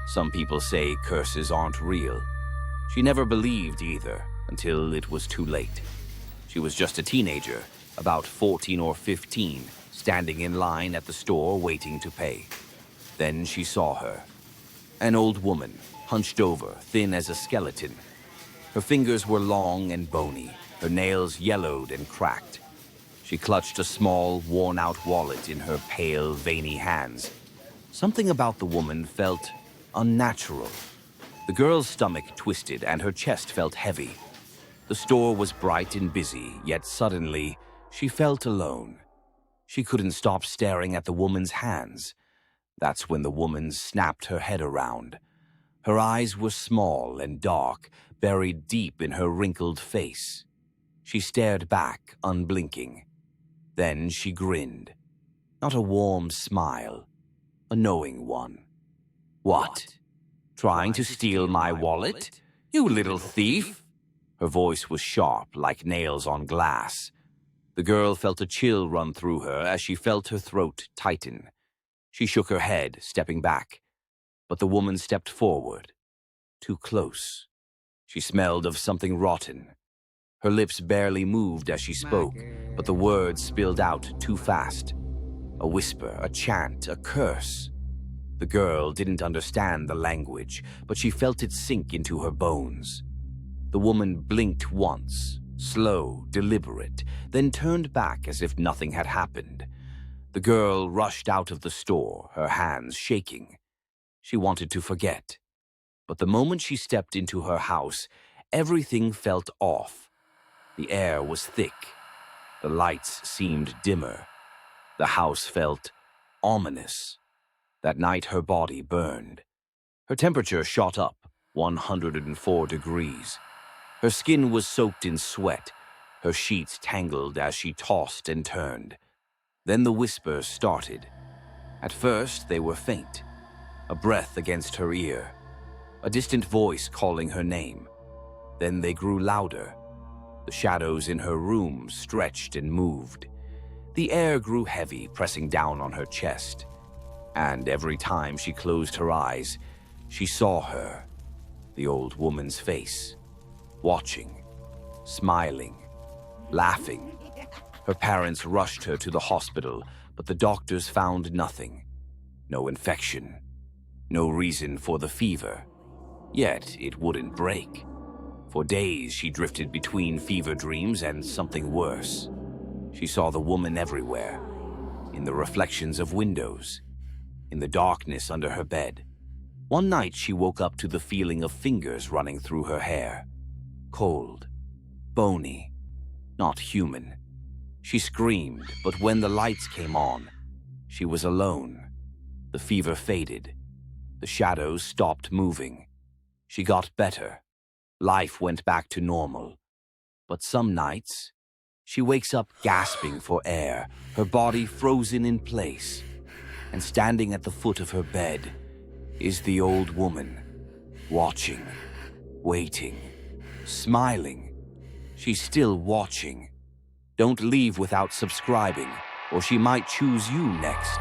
Some people say curses aren't real. She never believed either, until it was too late. She was just a teenager, about 14 or 15, standing in line at the store waiting to pay. Then she saw her. An old woman, hunched over, thin as a skeleton. Her fingers were long and bony, her nails yellowed and cracked. She clutched a small, worn-out wallet in her pale, veiny hands. Something about the woman felt unnatural. The girl's stomach twisted and her chest felt heavy. The store was bright and busy, yet suddenly she felt alone. She couldn't stop staring at the woman's hands. That's when the woman snapped her head around. Her eyes were small and dark, buried deep in her wrinkled face. She stared back, unblinking. Then she grinned. Not a warm smile, a knowing one. "What? Trying to steal my wallet? You little thief!" Her voice was sharp, like nails on glass. The girl felt a chill run through her as she felt her throat tighten. She shook her head, stepping back. But the woman stepped forward. Too close. She smelled of something rotten. Her lips barely moved as she spoke, but the words spilled out too fast. A whisper, a chant, a curse. The girl didn't understand the language, but she felt it sink into her bones. The woman blinked once, slow, deliberate, then turned back as if nothing had happened. The girl rushed out of the store, her hands shaking. She wanted to forget. But the moment she stepped into her house, everything felt off. The air was thick. The lights seemed dimmer. The house felt ominous. That night her body burned. Her temperature shot up, 104 degrees. Her skin was soaked in sweat. Her sheets tangled as she tossed and turned. Then the whispers started. At first they were faint. A breath against her ear. A distant voice calling her name. Then they grew louder. The shadows in her room stretched and moved. The air grew heavy, pressing down on her chest. And every time she closed her eyes, she saw her, the old woman's face, watching, smiling, laughing. Her parents rushed her to the hospital, but the doctors found nothing. No infection, no reason for the fever. Yet it wouldn't break. For days she drifted between fever dreams and something worse. She saw the woman everywhere, in the reflections of windows, in the darkness under her bed. One night she woke up to the feeling of fingers running through her hair. Cold, bony, not human. She screamed, but when the lights came on, she was alone. The fever faded. The shadows stopped moving. She got better. Life went back to normal. But some nights, she wakes up gasping for air, her body frozen in place. And standing at the foot of her bed is the old woman, watching, waiting, smiling. She's still watching. Don't leave without subscribing, or she might choose you next.